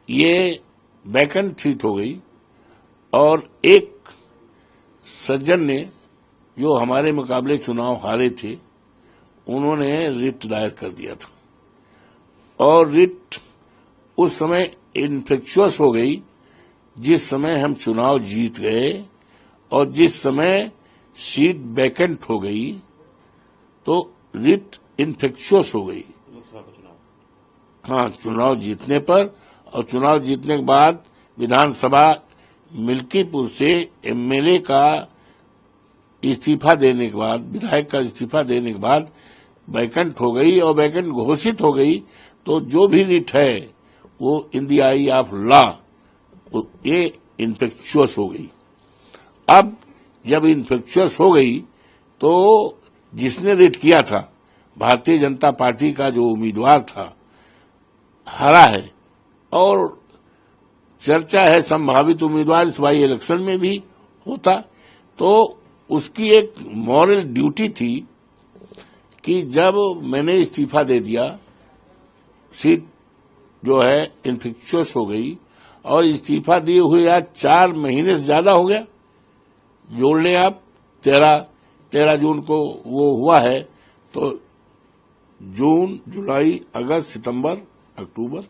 ये vacant seat हो गई और एक सज्जन ने जो हमारे मुकाबले चुनाव हारे थे उन्होंने रिट दायर कर दिया था और रिट उस समय इन्फेक्चुअस हो गई जिस समय हम चुनाव जीत गए और जिस समय सीट वैकेंट हो गई तो रिट इन्फेक्चुअस हो गई लोकसभा का चुनाव। हाँ, चुनाव जीतने पर और चुनाव जीतने के बाद विधानसभा मिल्कीपुर से एमएलए का इस्तीफा देने के बाद, विधायक का इस्तीफा देने के बाद वैकेंट हो गई और वैकेंट घोषित हो गई तो जो भी रिट है वो in the I of law ये इन्फेक्चुअस हो गई। अब जब इन्फेक्चुअस हो गई तो जिसने रिट किया था भारतीय जनता पार्टी का जो उम्मीदवार था हारा है और चर्चा है संभावित उम्मीदवार इस बाई इलेक्शन में भी होता, तो उसकी एक मॉरल ड्यूटी थी कि जब मैंने इस्तीफा दे दिया, सीट जो है इन्फेक्चुअस हो गई और इस्तीफा दिए हुए आज 4 महीने से ज्यादा हो गया, जोड़ लें आप 13 जून को वो हुआ है तो जून, जुलाई, अगस्त, सितंबर, अक्टूबर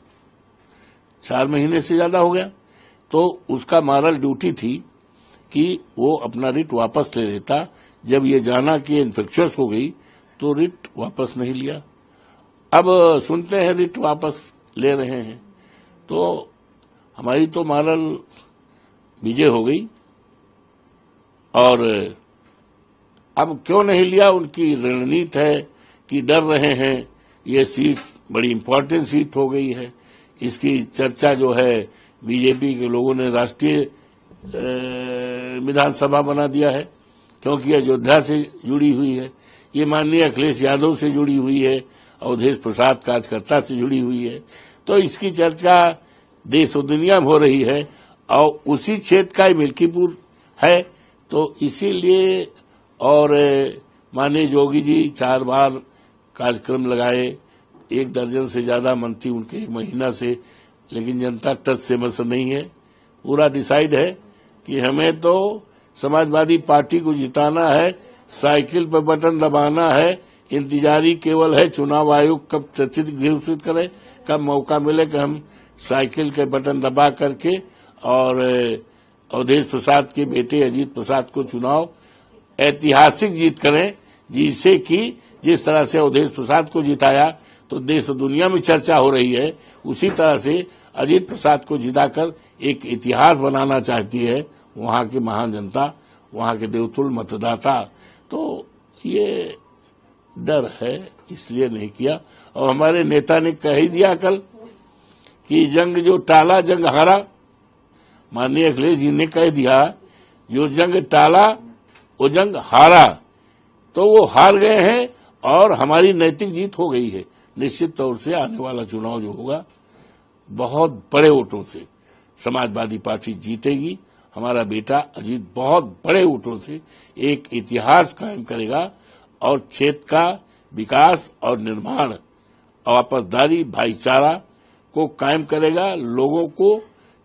4 महीने से ज्यादा हो गया। तो उसका मॉरल ड्यूटी थी कि वो अपना रिट वापस ले लेता। जब ये जाना कि इन्फेक्शस हो गई तो रिट वापस नहीं लिया। अब सुनते हैं रिट वापस ले रहे हैं, तो हमारी तो मॉरल विजय हो गई। और अब क्यों नहीं लिया, उनकी रणनीति है कि डर रहे हैं ये सीट बड़ी इंपॉर्टेंट सीट हो गई है। इसकी चर्चा जो है बीजेपी के लोगों ने राष्ट्रीय विधानसभा बना दिया है क्योंकि अयोध्या से जुड़ी हुई है, ये माननीय अखिलेश यादव से जुड़ी हुई है, अवधेश प्रसाद कार्यकर्ता से जुड़ी हुई है। तो इसकी चर्चा देश और दुनिया में हो रही है और उसी क्षेत्र का ही मिल्कीपुर है, तो इसीलिए। और माननीय योगी जी 4 बार कार्यक्रम लगाए, 1 दर्जन से ज्यादा मंत्री उनके 1 महीना से, लेकिन जनता टच से मसला नहीं है। पूरा डिसाइड है कि हमें तो समाजवादी पार्टी को जिताना है, साइकिल पर बटन दबाना है, इंतजारी केवल है चुनाव आयोग कब चर्चित घोषित करे, कब मौका मिले कि हम साइकिल के बटन दबा करके और अवधेश प्रसाद के बेटे अजीत प्रसाद को चुनाव ऐतिहासिक जीत करें, जिससे कि जिस तरह से अवधेश प्रसाद को जिताया तो देश और दुनिया में चर्चा हो रही है, उसी तरह से अजीत प्रसाद को जिताकर एक इतिहास बनाना चाहती है वहां की महान जनता, वहां के देवतुल्य मतदाता। तो ये डर है, इसलिए नहीं किया। और हमारे नेता ने कह ही दिया कल कि जंग जो टाला जंग हारा। माननीय अखिलेश जी ने कह दिया जो जंग टाला वो जंग हारा, तो वो हार गए हैं और हमारी नैतिक जीत हो गई है। निश्चित तौर से आने वाला चुनाव जो होगा बहुत बड़े वोटों से समाजवादी पार्टी जीतेगी। हमारा बेटा अजीत बहुत बड़े वोटों से एक इतिहास कायम करेगा और क्षेत्र का विकास और निर्माण और आपसदारी भाईचारा को कायम करेगा। लोगों को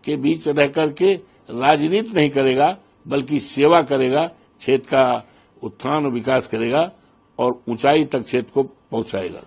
के बीच रह करके राजनीति नहीं करेगा बल्कि सेवा करेगा, क्षेत्र का उत्थान और विकास करेगा और ऊंचाई तक क्षेत्र को पहुंचाएगा।